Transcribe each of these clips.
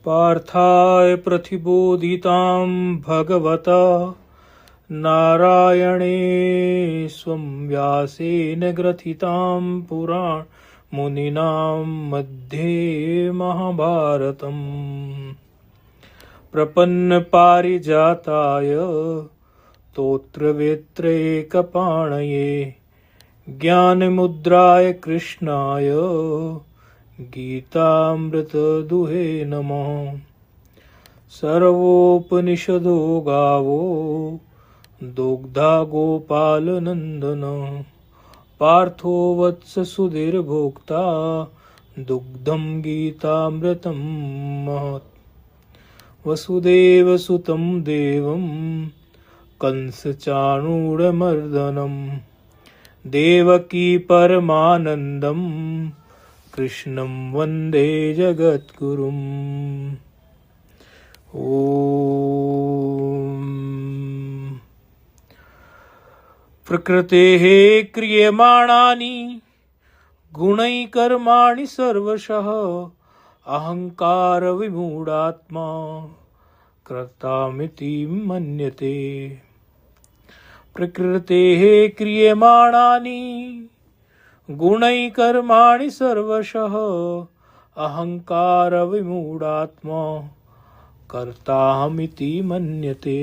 पार्थाय प्रतिबोधितां भगवता नारायणे स्वं व्यासेन ग्रथितां पुराण मुनीनां मध्ये महाभारतम् प्रपन्न पारिजाताय तोत्रवेत्रैकपाणये ज्ञानमुद्राय कृष्णाय गीतामृतदुहे नमः। सर्वोपनिषदो गावो दुग्धा गोपालनंदन पार्थो वत्स सुधीर्भोक्ता दुग्धं गीतामृतं महत्। वसुदेवसुतं देवं कंसचाणूरमर्दनं देवकी परमानन्दं कृष्णं वन्दे जगद्गुरुम्। ॐ प्रकृतेः क्रियमाणानि गुणैः कर्माणि सर्वशः अहंकार विमूढात्मा कर्तामिति मन्यते। प्रकृतेः क्रियमाणानि गुणैः कर्माणि सर्वशः अहंकार विमूढात्मा कर्ताहमिति मन्यते।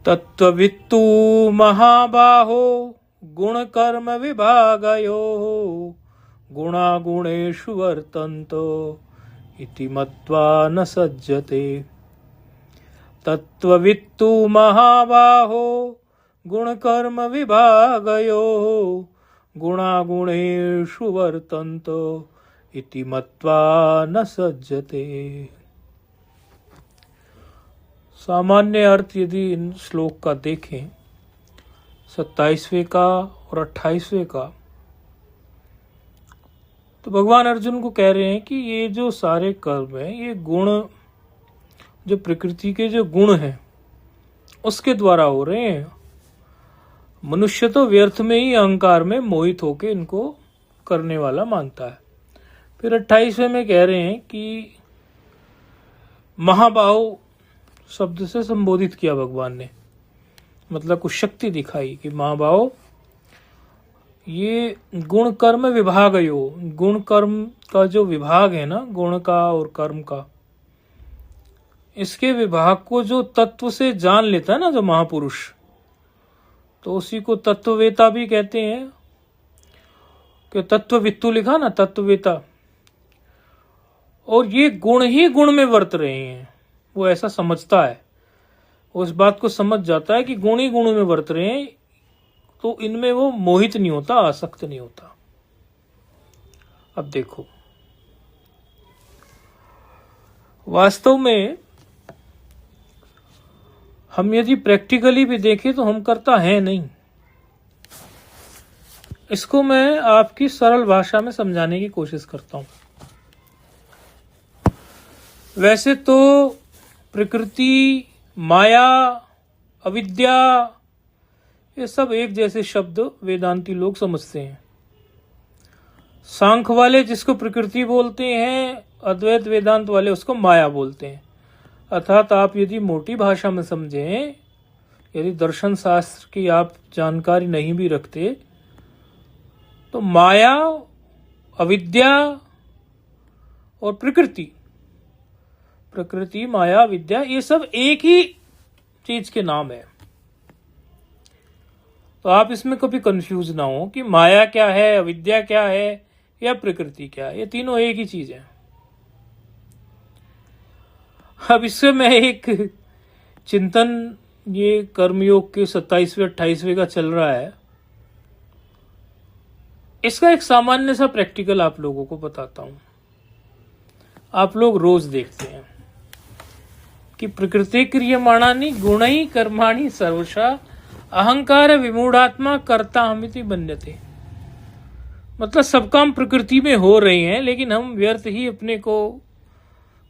तत्त्ववित्तु महाबाहो गुणकर्म विभागयोः गुणागुणेषु वर्तन्त इति मत्वा न सज्जते। तत्त्ववित्तु महाबाहो गुणकर्म विभागयोः गुणागुणेषु वर्तन्त इति मत्वा न सज्जते। सामान्य अर्थ यदि इन श्लोक का देखें 27वें का और 28वें का, तो भगवान अर्जुन को कह रहे हैं कि ये जो सारे कर्म हैं ये गुण, जो प्रकृति के जो गुण हैं उसके द्वारा हो रहे हैं। मनुष्य तो व्यर्थ में ही अहंकार में मोहित होकर इनको करने वाला मानता है। फिर 28वें में कह रहे हैं कि महाबाहु शब्द से संबोधित किया भगवान ने, मतलब कुछ शक्ति दिखाई कि महाबाहु ये गुण कर्म विभाग यो, गुण कर्म का जो विभाग है ना, गुण का और कर्म का, इसके विभाग को जो तत्व से जान लेता है ना जो महापुरुष, तो उसी को तत्ववेता भी कहते हैं। कि तत्ववित्तु लिखा ना, तत्ववेता। और ये गुण ही गुण में वर्त रहे हैं, वो ऐसा समझता है, वो इस बात को समझ जाता है कि गुण ही गुण में वर्त रहे हैं, तो इनमें वो मोहित नहीं होता, आसक्त नहीं होता। अब देखो, वास्तव में हम यदि प्रैक्टिकली भी देखें तो हम करता है नहीं। इसको मैं आपकी सरल भाषा में समझाने की कोशिश करता हूं। वैसे तो प्रकृति, माया, अविद्या, ये सब एक जैसे शब्द वेदांती लोग समझते हैं। सांख्य वाले जिसको प्रकृति बोलते हैं, अद्वैत वेदांत वाले उसको माया बोलते हैं। अर्थात आप यदि मोटी भाषा में समझें, यदि दर्शन शास्त्र की आप जानकारी नहीं भी रखते, तो माया, अविद्या और प्रकृति, माया, विद्या, ये सब एक ही चीज के नाम है। तो आप इसमें कभी कंफ्यूज ना हो कि माया क्या है, अविद्या क्या है या प्रकृति क्या है। ये तीनों एक ही चीज है। अब इससे मैं एक चिंतन, ये कर्मयोग के 27वें 28वें का चल रहा है, इसका एक सामान्य सा प्रैक्टिकल आप लोगों को बताता हूं। आप लोग रोज देखते हैं कि प्रकृति क्रियमाणानि गुणैः कर्माणि सर्वशः अहंकार विमूढ़ात्मा कर्ता हमिति मन्यते। मतलब सब काम प्रकृति में हो रहे हैं, लेकिन हम व्यर्थ ही अपने को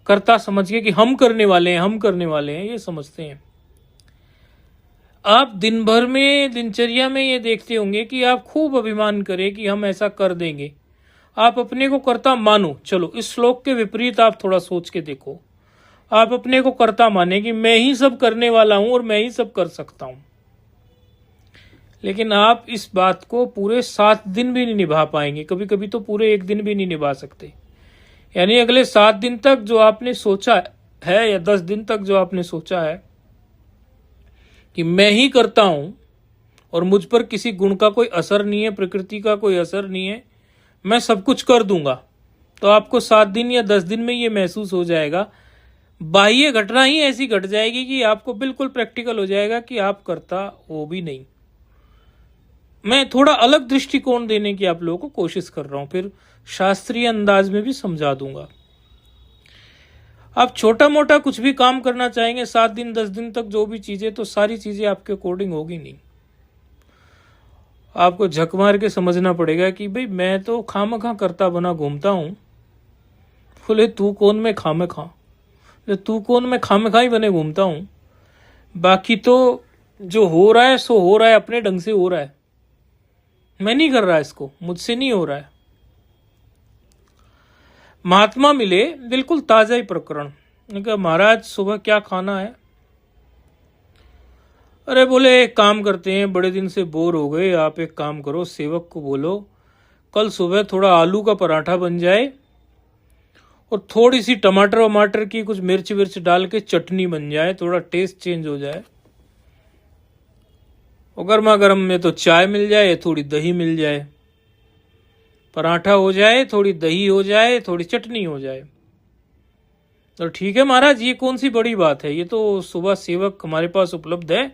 कर्ता समझ के कि हम करने वाले हैं, ये समझते हैं। आप दिन भर में, दिनचर्या में ये देखते होंगे कि आप खूब अभिमान करें कि हम ऐसा कर देंगे, आप अपने को कर्ता मानो। चलो इस श्लोक के विपरीत आप थोड़ा सोच के देखो, आप अपने को कर्ता माने कि मैं ही सब करने वाला हूं और मैं ही सब कर सकता हूं, लेकिन आप इस बात को पूरे 7 दिन भी नहीं निभा पाएंगे, कभी कभी तो पूरे 1 दिन भी नहीं निभा सकते। यानी अगले 7 दिन तक जो आपने सोचा है या 10 दिन तक जो आपने सोचा है कि मैं ही करता हूं और मुझ पर किसी गुण का कोई असर नहीं है, प्रकृति का कोई असर नहीं है, मैं सब कुछ कर दूंगा, तो आपको 7 दिन या 10 दिन में ये महसूस हो जाएगा, बाह्य घटना ही ऐसी घट जाएगी कि आपको बिल्कुल प्रैक्टिकल हो जाएगा कि आप करता हो भी नहीं। मैं थोड़ा अलग दृष्टिकोण देने की आप लोगों को कोशिश कर रहा हूं, फिर शास्त्रीय अंदाज में भी समझा दूंगा। आप छोटा मोटा कुछ भी काम करना चाहेंगे 7 दिन 10 दिन तक जो भी चीजें, तो सारी चीजें आपके अकॉर्डिंग होगी नहीं। आपको झक मार के समझना पड़ेगा कि भाई मैं तो खामखा करता बना घूमता हूं। बोले तू कौन, मैं खामखा, तू कौन, मैं खामखा ही बने घूमता हूं, बाकी तो जो हो रहा है सो हो रहा है, अपने ढंग से हो रहा है, मैं नहीं कर रहा इसको, मुझसे नहीं हो रहा है। महात्मा मिले, बिल्कुल ताजा ही प्रकरण। मैंने कहा महाराज सुबह क्या खाना है? अरे बोले एक काम करते हैं, बड़े दिन से बोर हो गए, आप एक काम करो, सेवक को बोलो कल सुबह थोड़ा आलू का पराठा बन जाए और थोड़ी सी टमाटर वमाटर की कुछ मिर्च विर्च डाल के चटनी बन जाए, थोड़ा टेस्ट चेंज हो जाए, और गर्मा गर्म में तो चाय मिल जाए, थोड़ी दही मिल जाए, पराठा हो जाए, थोड़ी दही हो जाए, थोड़ी चटनी हो जाए। तो ठीक है महाराज, ये कौन सी बड़ी बात है, ये तो सुबह सेवक हमारे पास उपलब्ध है,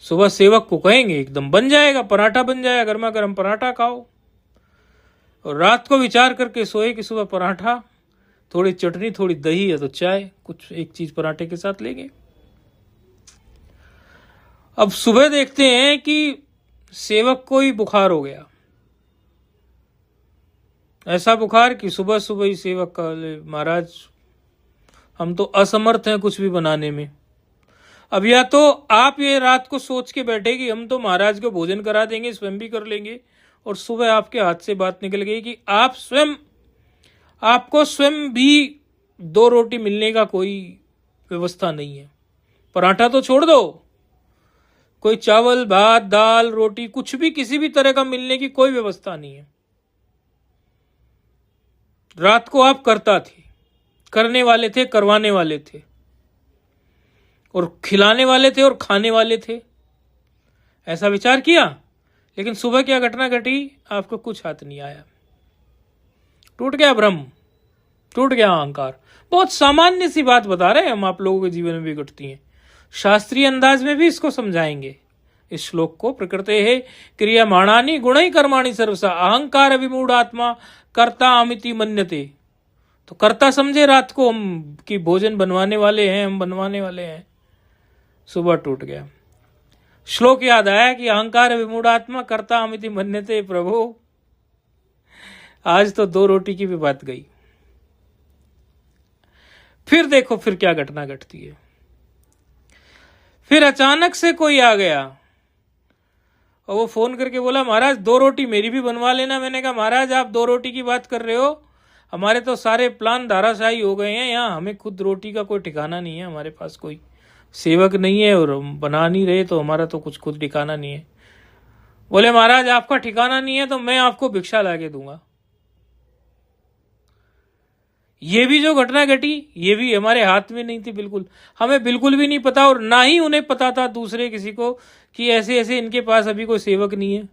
सुबह सेवक को कहेंगे एकदम बन जाएगा, पराठा बन जाएगा, गर्मा गर्म पराठा खाओ। और रात को विचार करके सोए कि सुबह पराठा, थोड़ी चटनी, थोड़ी दही या तो चाय, कुछ एक चीज पराठे के साथ लेंगे। अब सुबह देखते हैं कि सेवक को ही बुखार हो गया, ऐसा बुखार कि सुबह सुबह ही सेवक का, महाराज हम तो असमर्थ हैं कुछ भी बनाने में। अब या तो आप ये रात को सोच के बैठे कि हम तो महाराज को भोजन करा देंगे, स्वयं भी कर लेंगे, और सुबह आपके हाथ से बात निकल गई कि आपको स्वयं भी 2 रोटी मिलने का कोई व्यवस्था नहीं है। पराठा तो छोड़ दो, कोई चावल भात दाल रोटी कुछ भी किसी भी तरह का मिलने की कोई व्यवस्था नहीं है। रात को आप करता थे, करने वाले थे, करवाने वाले थे, और खिलाने वाले थे और खाने वाले थे, ऐसा विचार किया। लेकिन सुबह क्या घटना घटी, आपको कुछ हाथ नहीं आया, टूट गया भ्रम, टूट गया अहंकार। बहुत सामान्य सी बात बता रहे हैं हम, आप लोगों के जीवन में भी घटती हैं, शास्त्रीय अंदाज में भी इसको समझाएंगे इस श्लोक को। प्रकृते है क्रियमाणानि गुणै कर्माणि सर्वसा अहंकार विमूढ़ आत्मा कर्ता अमिति मन्यते। तो कर्ता समझे रात को हम कि भोजन बनवाने वाले हैं, हम बनवाने वाले हैं, सुबह टूट गया। श्लोक याद आया कि अहंकार विमूढ़ आत्मा कर्ता अमिति मन्यते। प्रभु आज तो 2 रोटी की भी बात गई। फिर देखो फिर क्या घटना घटती है। फिर अचानक से कोई आ गया और वो फोन करके बोला महाराज 2 रोटी मेरी भी बनवा लेना। मैंने कहा महाराज आप 2 रोटी की बात कर रहे हो, हमारे तो सारे प्लान धाराशाही हो गए हैं, यहाँ हमें खुद रोटी का कोई ठिकाना नहीं है, हमारे पास कोई सेवक नहीं है और हम बना नहीं रहे, तो हमारा तो कुछ खुद ठिकाना नहीं है। बोले महाराज आपका ठिकाना नहीं है तो मैं आपको भिक्षा लाके दूंगा। ये भी जो घटना घटी ये भी हमारे हाथ में नहीं थी, बिल्कुल हमें बिल्कुल भी नहीं पता, और ना ही उन्हें पता था दूसरे किसी को कि ऐसे ऐसे इनके पास अभी कोई सेवक नहीं है।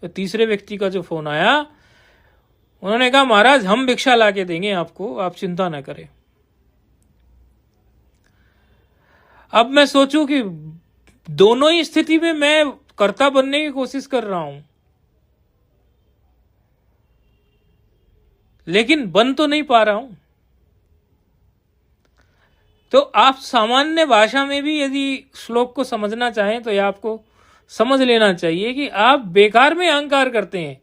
तो तीसरे व्यक्ति का जो फोन आया, उन्होंने कहा महाराज हम भिक्षा लाके देंगे आपको, आप चिंता ना करें। अब मैं सोचूं कि दोनों ही स्थिति में मैं कर्ता बनने की कोशिश कर रहा हूं, लेकिन बन तो नहीं पा रहा हूं। तो आप सामान्य भाषा में भी यदि श्लोक को समझना चाहें तो ये आपको समझ लेना चाहिए कि आप बेकार में अहंकार करते हैं।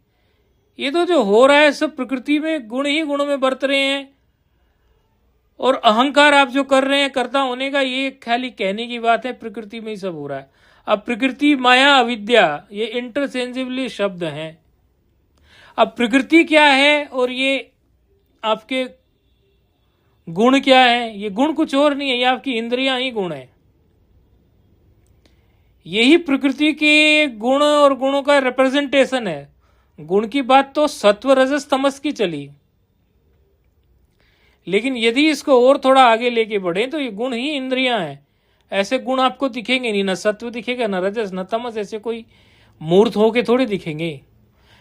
ये तो जो हो रहा है सब प्रकृति में गुण ही गुणों में बरत रहे हैं, और अहंकार आप जो कर रहे हैं कर्ता होने का, ये खाली कहने की बात है, प्रकृति में ही सब हो रहा है। अब प्रकृति माया अविद्या ये इंटरचेंजेबली शब्द हैं। अब प्रकृति क्या है और ये आपके गुण क्या है? ये गुण कुछ और नहीं है, ये आपकी इंद्रियां ही गुण है। यही प्रकृति के गुण और गुणों का रिप्रेजेंटेशन है। गुण की बात तो सत्व रजस तमस की चली, लेकिन यदि इसको और थोड़ा आगे लेके बढ़े तो ये गुण ही इंद्रियां हैं। ऐसे गुण आपको दिखेंगे नहीं, न सत्व दिखेगा, न रजस, न तमस, ऐसे कोई मूर्त होके थोड़े दिखेंगे।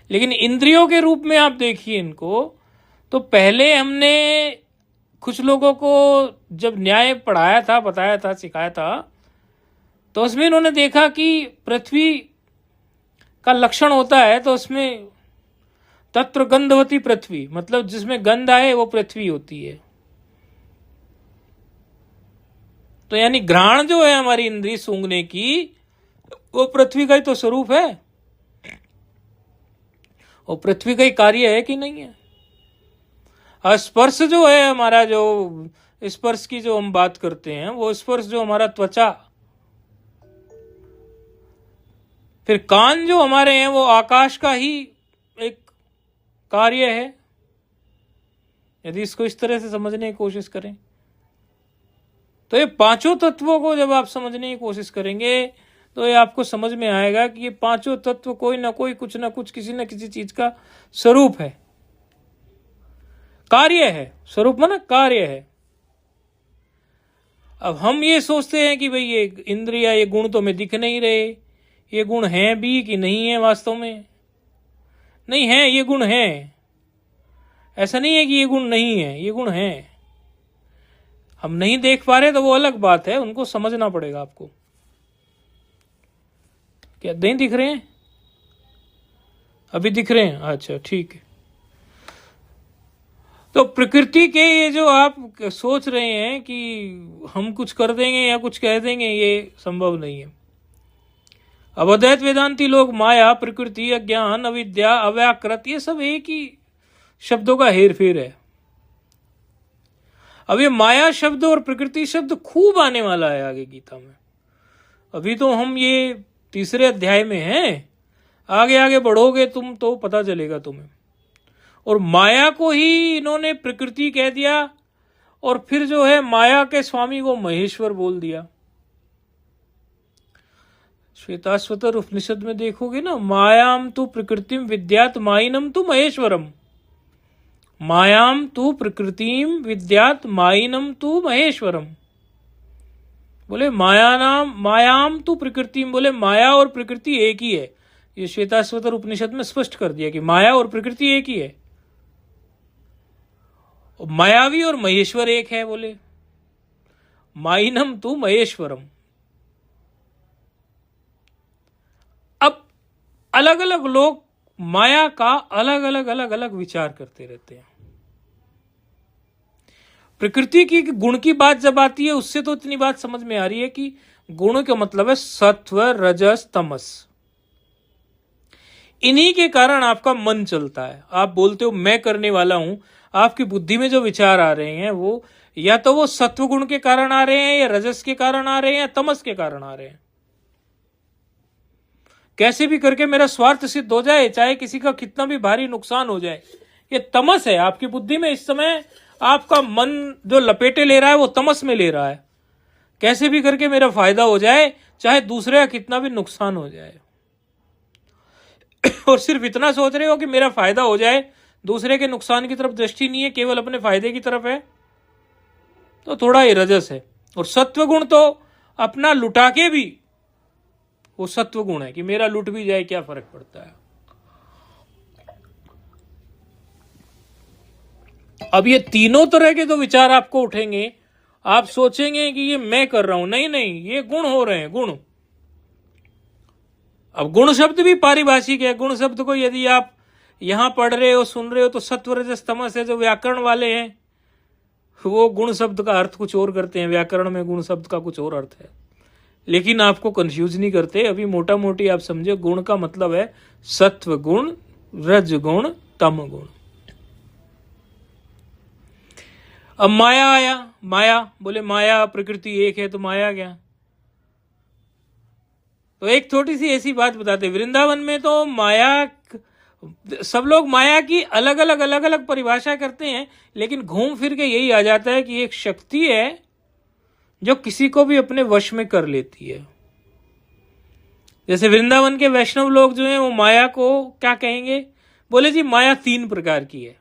लेकिन इंद्रियों के रूप में आप देखिए इनको। तो पहले हमने कुछ लोगों को जब न्याय पढ़ाया था, बताया था, सिखाया था, तो उसमें इन्होंने देखा कि पृथ्वी का लक्षण होता है, तो उसमें तत्र गंधवती पृथ्वी, मतलब जिसमें गंध आए वो पृथ्वी होती है। तो यानी घ्राण जो है हमारी इंद्री सूंघने की, वो पृथ्वी का ही तो स्वरूप है। वो पृथ्वी का ही कार्य है कि नहीं है? स्पर्श जो है हमारा, जो स्पर्श की जो हम बात करते हैं, वो स्पर्श जो हमारा त्वचा, फिर कान जो हमारे हैं वो आकाश का ही एक कार्य है। यदि इसको इस तरह से समझने की कोशिश करें तो ये पांचों तत्वों को जब आप समझने की कोशिश करेंगे तो ये आपको समझ में आएगा कि ये पांचों तत्व कोई ना कोई, कुछ ना कुछ, किसी न किसी चीज का स्वरूप है, कार्य है। स्वरूप माना कार्य है। अब हम ये सोचते हैं कि भाई ये इंद्रिया, ये गुण तो हमें दिख नहीं रहे, ये गुण हैं भी कि नहीं है? वास्तव में नहीं है, ये गुण हैं। ऐसा नहीं है कि ये गुण नहीं है, ये गुण हैं। हम नहीं देख पा रहे तो वो अलग बात है, उनको समझना पड़ेगा आपको। क्या नहीं दिख रहे हैं? अभी दिख रहे हैं? अच्छा, ठीक है। तो प्रकृति के ये जो आप सोच रहे हैं कि हम कुछ कर देंगे या कुछ कह देंगे, ये संभव नहीं है। अब अद्वैत वेदांती लोग माया, प्रकृति, अज्ञान, अविद्या, अव्याकृत, ये सब एक ही शब्दों का हेर फेर है। अब ये माया शब्द और प्रकृति शब्द खूब आने वाला है आगे गीता में। अभी तो हम ये तीसरे अध्याय में हैं, आगे आगे बढ़ोगे तुम तो पता चलेगा तुम्हें। और माया को ही इन्होंने प्रकृति कह दिया, और फिर जो है माया के स्वामी को महेश्वर बोल दिया। श्वेताश्वतर उपनिषद में देखोगे ना, मायाम तु प्रकृतिम विद्यात माइनम तु महेश्वरम। मायाम तु प्रकृतिम विद्यात माइनम तु महेश्वरम। बोले मायाम तु प्रकृतिम, बोले माया और प्रकृति एक ही है। ये श्वेताश्वतर उपनिषद में स्पष्ट कर दिया कि माया और प्रकृति एक ही है। मायावी और महेश्वर एक है। बोले माइनम तु महेश्वरम। अब अलग अलग लोग माया का अलग अलग विचार करते रहते हैं। प्रकृति की गुण की बात जब आती है, उससे तो इतनी बात समझ में आ रही है कि गुण का मतलब है सत्व, रजस, तमस। इन्हीं के कारण आपका मन चलता है। आप बोलते हो मैं करने वाला हूं, आपकी बुद्धि में जो विचार आ रहे हैं वो या तो वो सत्व गुण के कारण आ रहे हैं, या रजस के कारण आ रहे हैं, या तमस के कारण आ रहे हैं। कैसे भी करके मेरा स्वार्थ सिद्ध हो जाए, चाहे किसी का कितना भी भारी नुकसान हो जाए, ये तमस है आपकी बुद्धि में। इस समय आपका मन जो लपेटे ले रहा है वो तमस में ले रहा है। कैसे भी करके मेरा फायदा हो जाए, चाहे दूसरे का कितना भी नुकसान हो जाए। और सिर्फ इतना सोच रहे हो कि मेरा फायदा हो जाए, दूसरे के नुकसान की तरफ दृष्टि नहीं है, केवल अपने फायदे की तरफ है, तो थोड़ा ये रजस है। और सत्व गुण तो अपना लुटा के भी वो सत्व गुण है कि मेरा लुट भी जाए, क्या फर्क पड़ता है। अब ये तीनों तरह के तो विचार आपको उठेंगे। आप सोचेंगे कि ये मैं कर रहा हूं, नहीं नहीं, ये गुण हो रहे हैं, गुण। अब गुण शब्द भी पारिभाषिक है। गुण शब्द को यदि आप यहां पढ़ रहे हो, सुन रहे हो, तो सत्व रजस तमस है। जो व्याकरण वाले हैं वो गुण शब्द का अर्थ कुछ और करते हैं, व्याकरण में गुण शब्द का कुछ और अर्थ है, लेकिन आपको कंफ्यूज नहीं करते। अभी मोटा मोटी आप समझे, गुण का मतलब है सत्व गुण, रज गुण, तम गुण। अब माया आया। माया, बोले माया प्रकृति एक है, तो माया क्या? तो एक छोटी सी ऐसी बात बताते, वृंदावन में तो माया सब लोग माया की अलग अलग परिभाषा करते हैं, लेकिन घूम फिर के यही आ जाता है कि एक शक्ति है जो किसी को भी अपने वश में कर लेती है। जैसे वृंदावन के वैष्णव लोग जो हैं वो माया को क्या कहेंगे, बोले जी माया 3 प्रकार की है।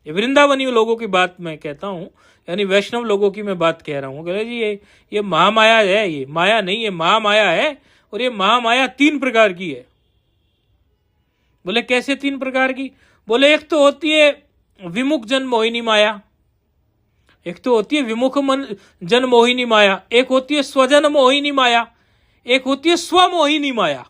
ये वृंदावनी लोगों की बात मैं कहता हूं, यानी वैष्णव लोगों की मैं बात कह रहा हूं। कह जी ये महामाया है, ये माया नहीं है, महामाया है, और ये महामाया 3 प्रकार की है। बोले कैसे 3 प्रकार की? बोले एक तो होती है विमुख जन मोहिनी माया, एक तो होती है विमुख जन मोहिनी माया, एक होती है स्वजन मोहिनी माया, एक होती है स्वमोहिनी माया।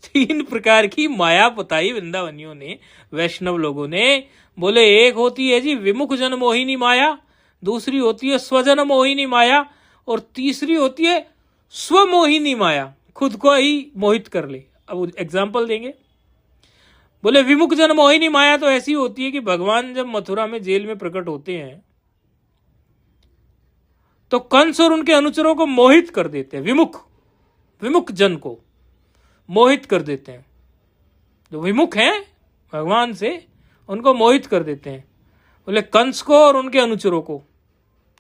3 प्रकार की माया बताई वृंदावनियों ने, वैष्णव लोगों ने। बोले एक होती है जी विमुख जन मोहिनी माया, दूसरी होती है स्वजन मोहिनी माया, और तीसरी होती है स्वमोहिनी माया, खुद को ही मोहित कर ले। अब एग्जाम्पल देंगे। बोले विमुख जन मोहिनी माया तो ऐसी होती है कि भगवान जब मथुरा में जेल में प्रकट होते हैं तो कंस और उनके अनुचरों को मोहित कर देते हैं। विमुख जन को मोहित कर देते हैं। जो विमुख हैं भगवान से, उनको मोहित कर देते हैं। बोले कंस को और उनके अनुचरों को,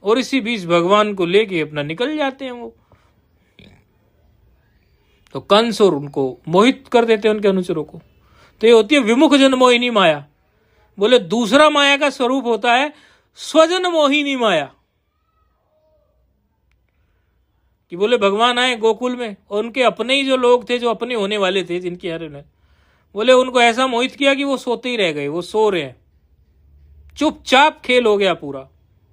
और इसी बीच भगवान को लेके अपना निकल जाते हैं वो। तो कंस और उनको मोहित कर देते हैं, उनके अनुचरों को। तो ये होती है विमुख जन मोहिनी माया। बोले दूसरा माया का स्वरूप होता है स्वजन मोहिनी माया, कि बोले भगवान आए गोकुल में और उनके अपने ही जो लोग थे, जो अपने होने वाले थे, जिनके हरे ने, बोले उनको ऐसा मोहित किया कि वो सोते ही रह गए, वो सो रहे हैं। चुपचाप खेल हो गया पूरा।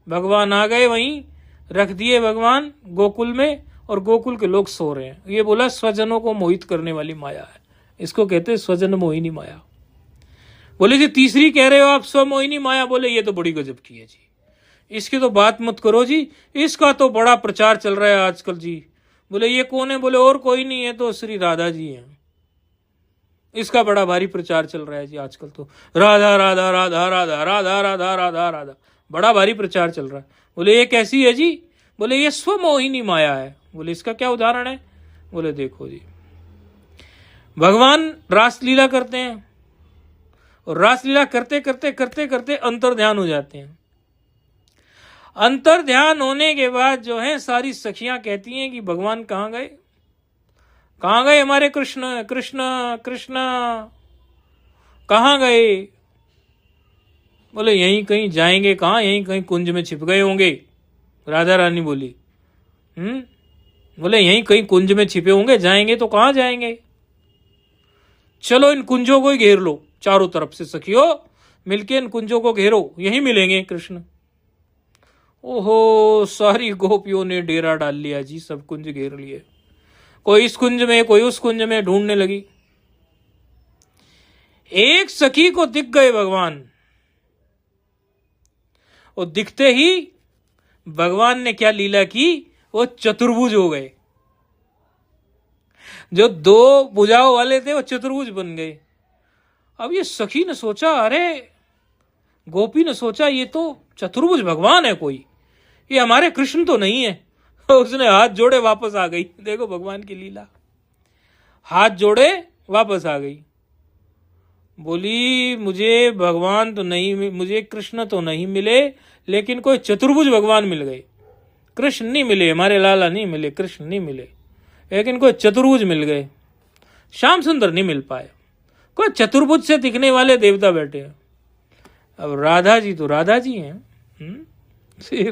भगवान आ गए, वहीं रख दिए भगवान गोकुल में, और गोकुल के लोग सो रहे हैं। ये बोला स्वजनों को मोहित करने वाली माया है, इसको कहते हैं स्वजन मोहिनी माया। बोले जी तीसरी कह रहे हो आप स्वमोहिनी माया? बोले ये तो बड़ी गजब की है जी, इसकी तो बात मत करो जी, इसका तो बड़ा प्रचार चल रहा है आजकल जी। बोले ये कौन है? बोले और कोई नहीं है, तो श्री राधा जी हैं, इसका बड़ा भारी प्रचार चल रहा है जी आजकल। तो राधा राधा राधा राधा राधा राधा राधा राधा बड़ा भारी प्रचार चल रहा है। बोले ये कैसी है जी? बोले ये स्वमोहिनी माया है। बोले इसका क्या उदाहरण है? बोले देखो जी, भगवान रासलीला करते हैं, और रासलीला करते करते करते करते अंतर ध्यान हो जाते हैं। अंतर ध्यान होने के बाद जो है सारी सखियां कहती हैं कि भगवान कहाँ गए, कहाँ गए हमारे कृष्ण, कृष्ण कृष्ण कहाँ गए? बोले यहीं कहीं जाएंगे। कहाँ? यहीं कहीं कुंज में छिप गए होंगे। राधा रानी बोली बोले यहीं कहीं कुंज में छिपे होंगे, जाएंगे तो कहाँ जाएंगे? चलो इन कुंजों को ही घेर लो, चारों तरफ से सखियो मिलके इन कुंजों को घेरो, यहीं मिलेंगे कृष्ण। ओहो, सारी गोपियों ने डेरा डाल लिया जी, सब कुंज घेर लिए। कोई इस कुंज में, कोई उस कुंज में ढूंढने लगी। एक सखी को दिख गए भगवान, और दिखते ही भगवान ने क्या लीला की, वो चतुर्भुज हो गए। जो 2 भुजाओं वाले थे वो चतुर्भुज बन गए। अब ये सखी ने सोचा, अरे गोपी ने सोचा ये तो चतुर्भुज भगवान है कोई, ये हमारे कृष्ण तो नहीं है। उसने हाथ जोड़े वापस आ गई। देखो भगवान की लीला, हाथ जोड़े वापस आ गई। बोली मुझे भगवान तो नहीं, मुझे कृष्ण तो नहीं मिले, लेकिन कोई चतुर्भुज भगवान मिल गए। कृष्ण नहीं मिले, हमारे लाला नहीं मिले, कृष्ण नहीं मिले, लेकिन कोई चतुर्भुज मिल गए। श्याम सुंदर नहीं मिल पाए, कोई चतुर्भुज से दिखने वाले देवता बैठे हैं। अब राधा जी तो राधा जी हैं,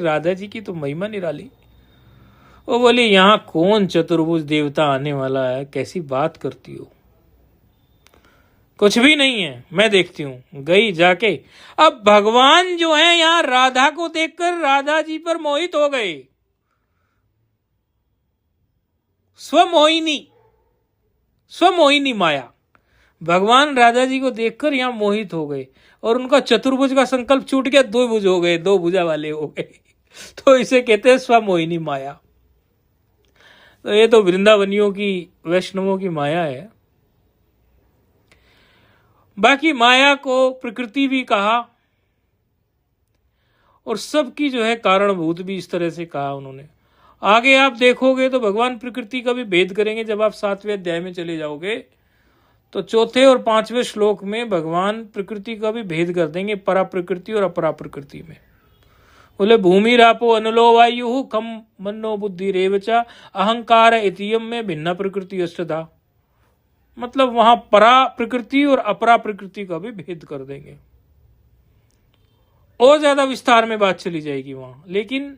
राधा जी की तो महिमा निराली। वो बोली यहाँ कौन चतुर्भुज देवता आने वाला है, कैसी बात करती हो, कुछ भी नहीं है, मैं देखती हूं। गई जाके, अब भगवान जो है यहाँ राधा को देखकर राधा जी पर मोहित हो गए। स्वमोहिनी माया, भगवान राधा जी को देखकर यहाँ मोहित हो गए, और उनका चतुर्भुज का संकल्प छूट गया, 2 भुज हो गए, 2 भुजा वाले हो गए। तो इसे कहते हैं स्वमोहिनी माया। तो ये तो वृंदावनियों की, वैष्णवों की माया है। बाकी माया को प्रकृति भी कहा, और सबकी जो है कारणभूत भी इस तरह से कहा उन्होंने। आगे आप देखोगे तो भगवान प्रकृति का भी भेद करेंगे। जब आप 7वें अध्याय में चले जाओगे तो चौथे और पांचवें श्लोक में भगवान प्रकृति का भी भेद कर देंगे, परा प्रकृति और अपरा प्रकृति में। बोले भूमि रापो अनलो वायु खम मनो बुद्धि रेवचा अहंकार इतियम में भिन्न प्रकृति अष्टधा। मतलब वहां परा प्रकृति और अपरा प्रकृति का भी भेद कर देंगे, और ज्यादा विस्तार में बात चली जाएगी वहां। लेकिन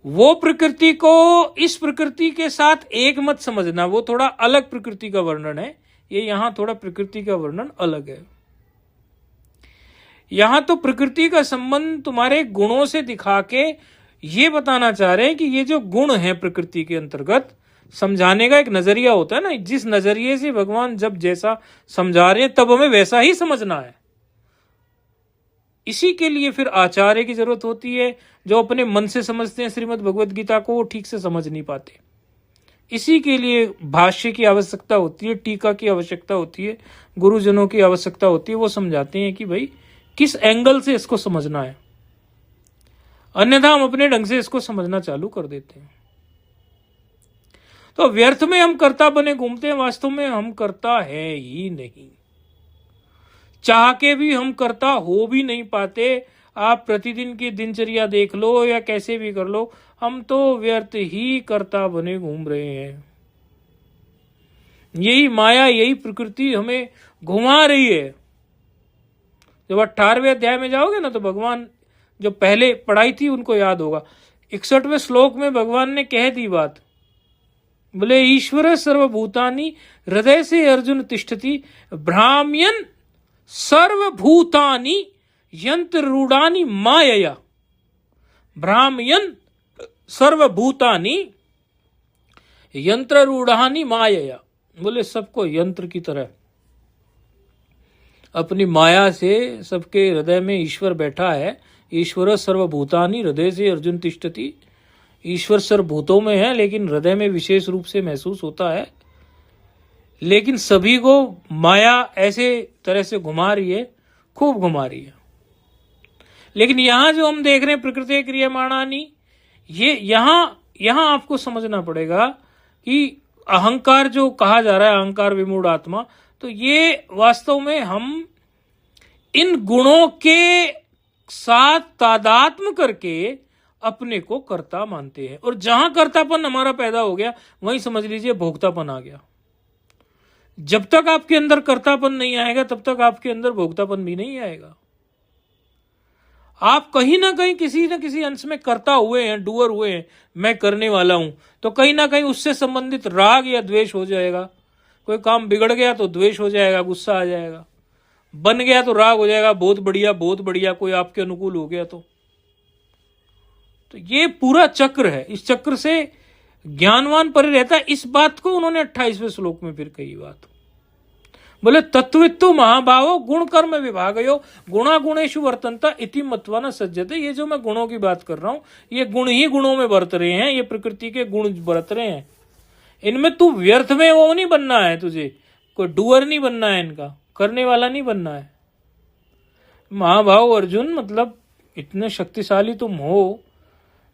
वो प्रकृति को इस प्रकृति के साथ एक मत समझना, वो थोड़ा अलग प्रकृति का वर्णन है। ये यहां थोड़ा प्रकृति का वर्णन अलग है। यहां तो प्रकृति का संबंध तुम्हारे गुणों से दिखा के ये बताना चाह रहे हैं कि ये जो गुण है प्रकृति के अंतर्गत, समझाने का एक नजरिया होता है ना, जिस नजरिए से भगवान जब जैसा समझा रहे हैं तब हमें वैसा ही समझना है। इसी के लिए फिर आचार्य की जरूरत होती है, जो अपने मन से समझते हैं श्रीमद् भगवद गीता को, वो ठीक से समझ नहीं पाते। इसी के लिए भाष्य की आवश्यकता होती है, टीका की आवश्यकता होती है, गुरुजनों की आवश्यकता होती है। वो समझाते हैं कि भाई किस एंगल से इसको समझना है, अन्यथा हम अपने ढंग से इसको समझना चालू कर देते हैं। तो व्यर्थ में हम कर्ता बने घूमते हैं, वास्तव में हम कर्ता है ही नहीं। चाह के भी हम कर्ता हो भी नहीं पाते। आप प्रतिदिन की दिनचर्या देख लो या कैसे भी कर लो, हम तो व्यर्थ ही कर्ता बने घूम रहे हैं। यही माया, यही प्रकृति हमें घुमा रही है। जब 18वें अध्याय में जाओगे ना, तो भगवान जो पहले पढ़ाई थी उनको याद होगा। 61वें श्लोक में भगवान ने कह दी बात, बोले ईश्वर सर्वभूतानि हृदय से अर्जुन तिष्ठति भ्राम्यन सर्वभूतानि यंत्र रूढ़ानी मायया। भ्राम्यन सर्वभूतानि यंत्र रूढ़ानी मायया। बोले सबको यंत्र की तरह अपनी माया से सबके हृदय में ईश्वर बैठा है। ईश्वर सर्वभूतानि हृदय से अर्जुन तिष्ठति। ईश्वर सर्वभूतों में है, लेकिन हृदय में विशेष रूप से महसूस होता है। लेकिन सभी को माया ऐसे तरह से घुमा रही है, खूब घुमा रही है। लेकिन यहां जो हम देख रहे हैं प्रकृति क्रियमाणानि, ये यहां आपको समझना पड़ेगा कि अहंकार जो कहा जा रहा है, अहंकार विमूढ़ आत्मा, तो ये वास्तव में हम इन गुणों के साथ तादात्म्य करके अपने को कर्ता मानते हैं। और जहां कर्तापन हमारा पैदा हो गया, वहीं समझ लीजिए भोक्तापन आ गया। जब तक आपके अंदर कर्तापन नहीं आएगा, तब तक आपके अंदर भोक्तापन भी नहीं आएगा। आप कहीं ना कहीं किसी न किसी अंश में कर्ता हुए हैं, डूअर हुए हैं, मैं करने वाला हूं, तो कहीं ना कहीं उससे संबंधित राग या द्वेष हो जाएगा। कोई काम बिगड़ गया तो द्वेष हो जाएगा, गुस्सा आ जाएगा। बन गया तो राग हो जाएगा, बहुत बढ़िया बहुत बढ़िया। कोई आपके अनुकूल हो गया तो ये पूरा चक्र है। इस चक्र से ज्ञानवान परे रहता है। इस बात को उन्होंने 28वें श्लोक में फिर कही बात, बोले तत्वित्तु महाभावो गुण कर्म विभागयो गुणा गुणेषु वर्तन्ता इति मत्वा न सज्जते। ये जो मैं गुणों की बात कर रहा हूं, ये गुण ही गुणों में बरत रहे हैं, ये प्रकृति के गुण बरत रहे हैं। इनमें तू व्यर्थ में वो नहीं बनना है, तुझे कोई डूअर नहीं बनना है, इनका करने वाला नहीं बनना है। महाभाव अर्जुन, मतलब इतने शक्तिशाली तुम हो,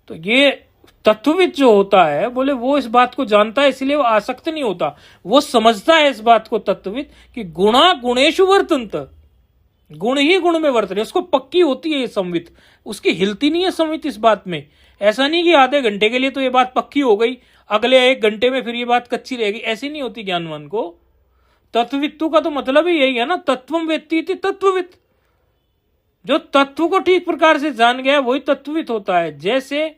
तो ये तत्वविद जो होता है, बोले वो इस बात को जानता है, इसलिए वो आसक्त नहीं होता। वो समझता है इस बात को तत्वविद कि गुणा गुणेषु वर्तन्त, गुण ही गुण में वर्त रहे। उसको पक्की होती है ये संवित, उसकी हिलती नहीं है संवित इस बात में। ऐसा नहीं कि आधे घंटे के लिए तो ये बात पक्की हो गई, अगले 1 घंटे में फिर ये बात कच्ची रहेगी, ऐसी नहीं होती ज्ञानवान को। तत्ववित्तु का तो मतलब ही यही है ना, तत्वम वेत्ति तत्वविद। जो तत्व को ठीक प्रकार से जान गया वही तत्वविद होता है। जैसे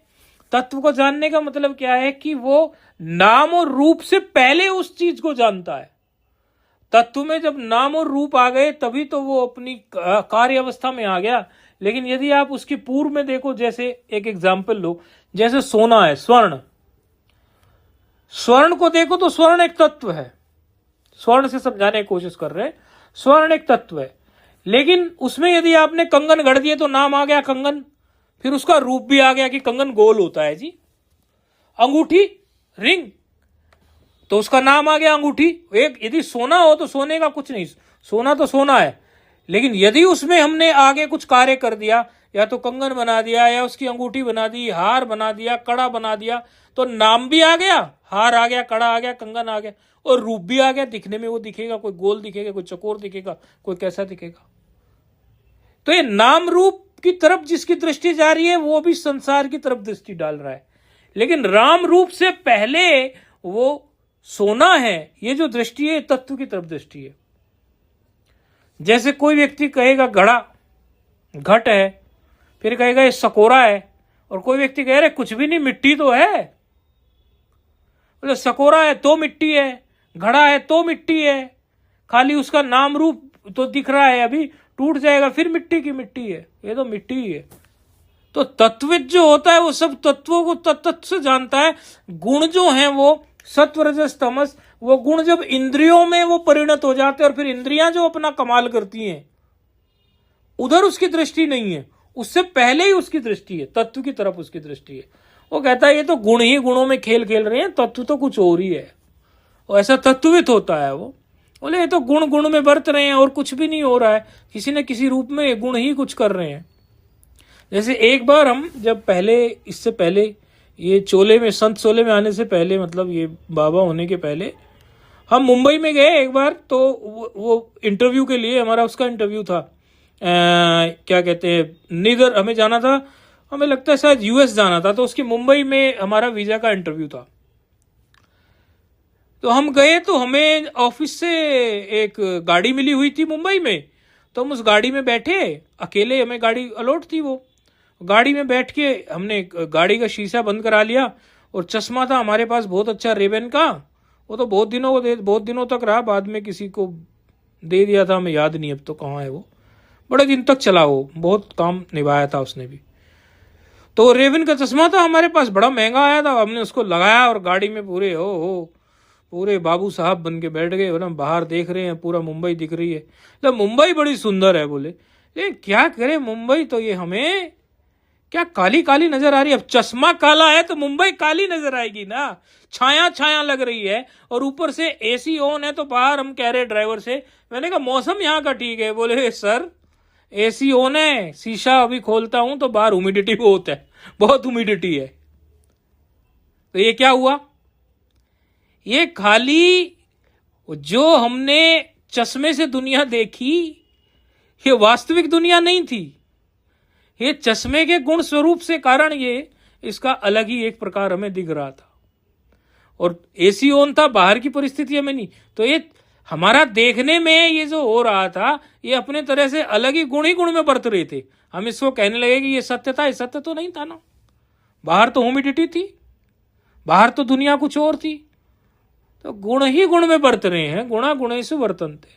तत्व को जानने का मतलब क्या है कि वो नाम और रूप से पहले उस चीज को जानता है। तत्व में जब नाम और रूप आ गए तभी तो वो अपनी कार्य अवस्था में आ गया। लेकिन यदि आप उसकी पूर्व में देखो, जैसे एक एग्जाम्पल लो, जैसे सोना है, स्वर्ण, स्वर्ण को देखो तो स्वर्ण एक तत्व है। स्वर्ण से समझाने की कोशिश कर रहे हैं, स्वर्ण एक तत्व है। लेकिन उसमें यदि आपने कंगन गढ़ दिए तो नाम आ गया कंगन, फिर उसका रूप भी आ गया कि कंगन गोल होता है जी। अंगूठी, रिंग, तो उसका नाम आ गया अंगूठी। एक यदि सोना हो तो सोने का कुछ नहीं, सोना तो सोना है। लेकिन यदि उसमें हमने आगे कुछ कार्य कर दिया, या तो कंगन बना दिया, या उसकी अंगूठी बना दी, हार बना दिया, कड़ा बना दिया, तो नाम भी आ गया, हार आ गया, कड़ा आ गया, कंगन आ गया, और रूप भी आ गया, दिखने में वो दिखेगा, कोई गोल दिखेगा, कोई चकोर दिखेगा, कोई कैसा दिखेगा। तो ये नाम रूप की तरफ जिसकी दृष्टि जा रही है वो भी संसार की तरफ दृष्टि डाल रहा है। लेकिन राम रूप से पहले वो सोना है, ये जो दृष्टि है तत्व की तरफ दृष्टि है। जैसे कोई व्यक्ति कहेगा घड़ा घट है, फिर कहेगा ये सकोरा है, और कोई व्यक्ति कह रहे कुछ भी नहीं, मिट्टी तो है। बोले सकोरा है तो मिट्टी है, घड़ा है तो मिट्टी है, खाली उसका नाम रूप तो दिख रहा है, अभी टूट जाएगा फिर मिट्टी की मिट्टी है, ये तो मिट्टी ही है। तो तत्विद जो होता है वो सब तत्वों को तत्व से जानता है। गुण जो हैं वो सत्व रजस तमस, वो गुण जब इंद्रियों में वो परिणत हो जाते हैं और फिर इंद्रियां जो अपना कमाल करती हैं, उधर उसकी दृष्टि नहीं है, उससे पहले ही उसकी दृष्टि है, तत्व की तरफ उसकी दृष्टि है। वो कहता है ये तो गुण ही गुणों में खेल खेल रहे हैं, तत्व तो कुछ और ही है। और ऐसा तत्वित होता है वो। बोले ये तो गुण गुण में बरत रहे हैं और कुछ भी नहीं हो रहा है, किसी न किसी रूप में गुण ही कुछ कर रहे हैं। जैसे एक बार हम जब पहले, इससे पहले ये चोले में, संत चोले में आने से पहले, मतलब ये बाबा होने के पहले, हम मुंबई में गए एक बार। तो वो इंटरव्यू के लिए, हमारा उसका इंटरव्यू था, क्या कहते हैं, नीदर हमें जाना था, हमें लगता है शायद यूएस जाना था, तो उसकी मुंबई में हमारा वीजा का इंटरव्यू था। तो हम गए, तो हमें ऑफिस से एक गाड़ी मिली हुई थी मुंबई में, तो हम उस गाड़ी में बैठे, अकेले हमें गाड़ी अलॉट थी। वो गाड़ी में बैठ के हमने गाड़ी का शीशा बंद करा लिया, और चश्मा था हमारे पास बहुत अच्छा रेबन का, वो तो बहुत दिनों तक रहा, बाद में किसी को दे दिया था, हमें याद नहीं अब तो कहाँ है वो, बड़े दिन तक चला, वो बहुत काम निभाया था उसने भी। तो रेबन का चश्मा था हमारे पास, बड़ा महंगा आया था, हमने उसको लगाया और गाड़ी में पूरे बाबू साहब बन के बैठ गए, ना बाहर देख रहे हैं, पूरा मुंबई दिख रही है। तो मुंबई बड़ी सुंदर है, बोले लेकिन क्या करे मुंबई, तो ये हमें क्या काली काली नजर आ रही है। अब चश्मा काला है तो मुंबई काली नजर आएगी ना, छाया छाया लग रही है, और ऊपर से एसी ऑन है। तो बाहर हम कह रहे ड्राइवर से, मैंने कहा मौसम यहाँ का ठीक है, बोले सर एसी ऑन है, शीशा अभी खोलता हूं तो बाहर ह्यूमिडिटी बहुत है, बहुत ह्यूमिडिटी है। तो ये क्या हुआ, ये खाली जो हमने चश्मे से दुनिया देखी, ये वास्तविक दुनिया नहीं थी, ये चश्मे के गुण स्वरूप से कारण ये इसका अलग ही एक प्रकार हमें दिख रहा था, और एसी ऑन था, बाहर की परिस्थिति हमें नहीं। तो ये हमारा देखने में ये जो हो रहा था, ये अपने तरह से अलग ही गुण में बरत रहे थे। हम इसको कहने लगे कि ये सत्य था, ये सत्य तो नहीं था ना, बाहर तो ह्यूमिडिटी थी, बाहर तो दुनिया कुछ और थी। तो गुण ही गुण में बरत रहे हैं, गुणा गुणेषु वर्तन्ते।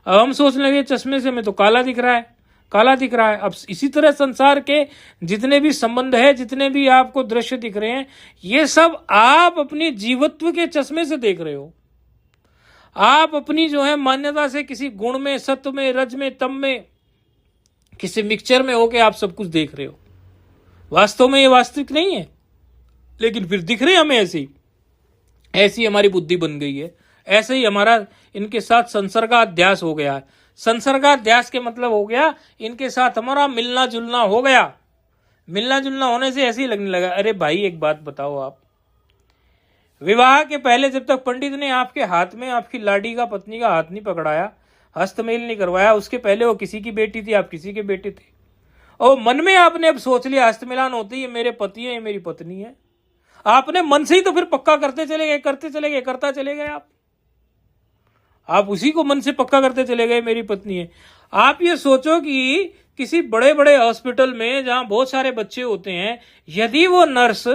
अब हम सोचने लगे चश्मे से हमें तो काला दिख रहा है, काला दिख रहा है। अब इसी तरह संसार के जितने भी संबंध है, जितने भी आपको दृश्य दिख रहे हैं, ये सब आप अपनी जीवत्व के चश्मे से देख रहे हो। आप अपनी जो है मान्यता से किसी गुण में, सत्व में, रज में, तम में, किसी मिक्सचर में होके आप सब कुछ देख रहे हो। वास्तव में ये वास्तविक नहीं है, लेकिन फिर दिख रहे हमें ऐसी हमारी बुद्धि बन गई है, ऐसे ही हमारा इनके साथ संसर्गाध्यास हो गया है। संसर्गाध्यास के मतलब हो गया इनके साथ हमारा मिलना जुलना हो गया। मिलना जुलना होने से ऐसे ही लगने लगा, अरे भाई एक बात बताओ, आप विवाह के पहले जब तक पंडित ने आपके हाथ में आपकी लाडी का, पत्नी का हाथ नहीं पकड़ाया, हस्तमेल नहीं करवाया, उसके पहले वो किसी की बेटी थी, आप किसी के बेटे थे, और मन में आपने अब सोच लिया हस्तमिलान होती है, मेरे पति है, ये मेरी पत्नी है। आपने मन से ही तो फिर पक्का करते चले गए, करता चले गए। आप उसी को मन से पक्का करते चले गए, मेरी पत्नी है। आप ये सोचो कि किसी बड़े बड़े हॉस्पिटल में जहां बहुत सारे बच्चे होते हैं, यदि वो नर्स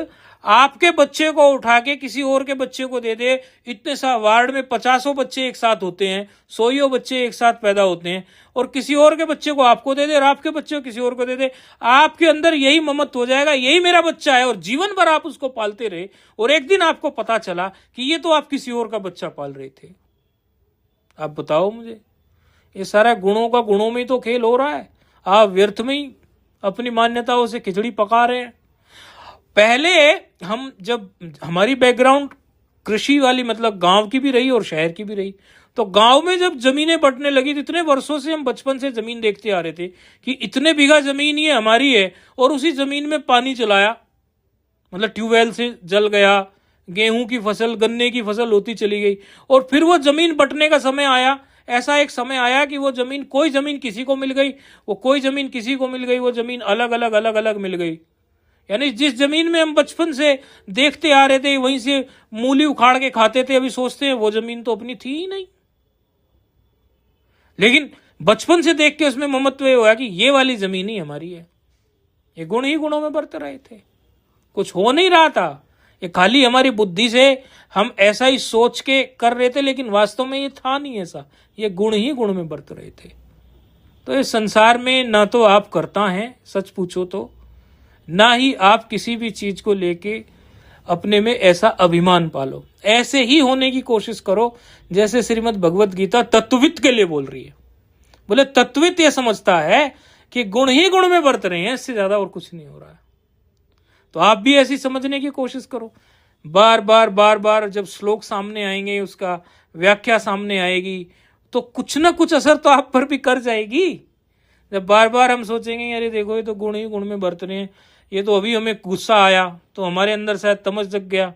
आपके बच्चे को उठा के किसी और के बच्चे को दे दे, इतने सा वार्ड में 50 बच्चे एक साथ होते हैं, 100 बच्चे एक साथ पैदा होते हैं, और किसी और के बच्चे को आपको दे दे, और आपके बच्चे को किसी और को दे दे, आपके अंदर यही ममत्व हो जाएगा, यही मेरा बच्चा है, और जीवन भर आप उसको पालते रहे, और एक दिन आपको पता चला कि ये तो आप किसी और का बच्चा पाल रहे थे। आप बताओ मुझे, ये सारा गुणों का गुणों में तो खेल हो रहा है। आप व्यर्थ में ही अपनी मान्यताओं से खिचड़ी पका रहे हैं। पहले हम, जब हमारी बैकग्राउंड कृषि वाली, मतलब गांव की भी रही और शहर की भी रही, तो गांव में जब जमीनें बंटने लगी, तो इतने वर्षों से हम बचपन से जमीन देखते आ रहे थे कि इतने बीघा जमीन ये हमारी है, और उसी जमीन में पानी चलाया, मतलब ट्यूबवेल से जल गया, गेहूं की फसल, गन्ने की फसल होती चली गई। और फिर वो जमीन बंटने का समय आया, ऐसा एक समय आया कि वो जमीन, कोई जमीन किसी को मिल गई, वो कोई जमीन किसी को मिल गई, वो जमीन अलग अलग अलग अलग मिल गई। यानी जिस जमीन में हम बचपन से देखते आ रहे थे, वहीं से मूली उखाड़ के खाते थे, अभी सोचते हैं वो जमीन तो अपनी थी ही नहीं। लेकिन बचपन से देख के उसमें ममत्व हुआ कि ये वाली जमीन ही हमारी है। ये गुण ही गुणों में बरत रहे थे, कुछ हो नहीं रहा था, ये खाली हमारी बुद्धि से हम ऐसा ही सोच के कर रहे थे, लेकिन वास्तव में ये था नहीं ऐसा, ये गुण ही गुण में बरत रहे थे। तो इस संसार में ना तो आप करता हैं, सच पूछो तो, ना ही आप किसी भी चीज को लेके अपने में ऐसा अभिमान पालो। ऐसे ही होने की कोशिश करो जैसे श्रीमद् भगवत गीता तत्वविद के लिए बोल रही है। बोले तत्वविद ये समझता है कि गुण ही गुण में बरत रहे हैं, इससे ज्यादा और कुछ नहीं हो रहा है। तो आप भी ऐसी समझने की कोशिश करो। बार बार बार बार जब श्लोक सामने आएंगे, उसका व्याख्या सामने आएगी, तो कुछ ना कुछ असर तो आप पर भी कर जाएगी। जब बार बार हम सोचेंगे अरे देखो ये तो गुण ही गुण में बरत रहे हैं, ये तो अभी हमें गुस्सा आया तो हमारे अंदर शायद तमस जग गया,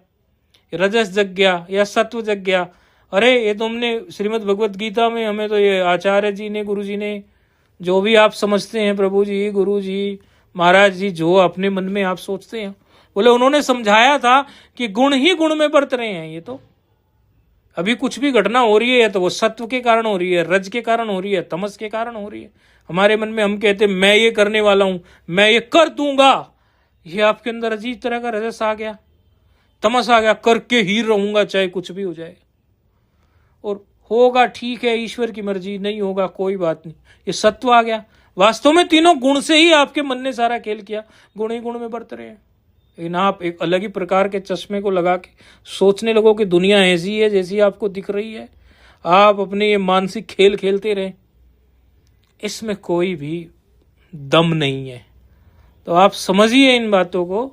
रजस जग गया या सत्व जग गया। अरे ये तो हमने श्रीमद् भगवत गीता में हमें तो ये आचार्य जी ने, गुरु जी ने, जो भी आप समझते हैं, प्रभु जी, गुरु जी, महाराज जी, जो अपने मन में आप सोचते हैं, बोले उन्होंने समझाया था कि गुण ही गुण में बरत रहे हैं। ये तो अभी कुछ भी घटना हो रही है तो वो सत्व के कारण हो रही है, रज के कारण हो रही है, तमस के कारण हो रही है। हमारे मन में हम कहते हैं मैं ये करने वाला हूं, मैं ये कर दूंगा, ये आपके अंदर अजीब तरह का रजस आ गया, तमस आ गया, करके ही रहूंगा चाहे कुछ भी हो जाए। और होगा ठीक है, ईश्वर की मर्जी, नहीं होगा कोई बात नहीं, ये सत्व आ गया। वास्तव में तीनों गुण से ही आपके मन ने सारा खेल किया, गुण ही गुण में बरत रहे हैं। लेकिन आप एक अलग ही प्रकार के चश्मे को लगा के सोचने लगो कि दुनिया ऐसी है जैसी आपको दिख रही है। आप अपने ये मानसिक खेल खेलते रहे, इसमें कोई भी दम नहीं है। तो आप समझिए इन बातों को।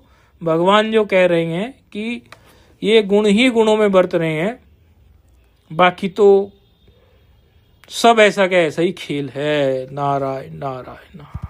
भगवान जो कह रहे हैं कि ये गुण ही गुणों में बरत रहे हैं, बाकी तो सब ऐसा का ऐसा ही खेल है। नारायण नारायण नारायण।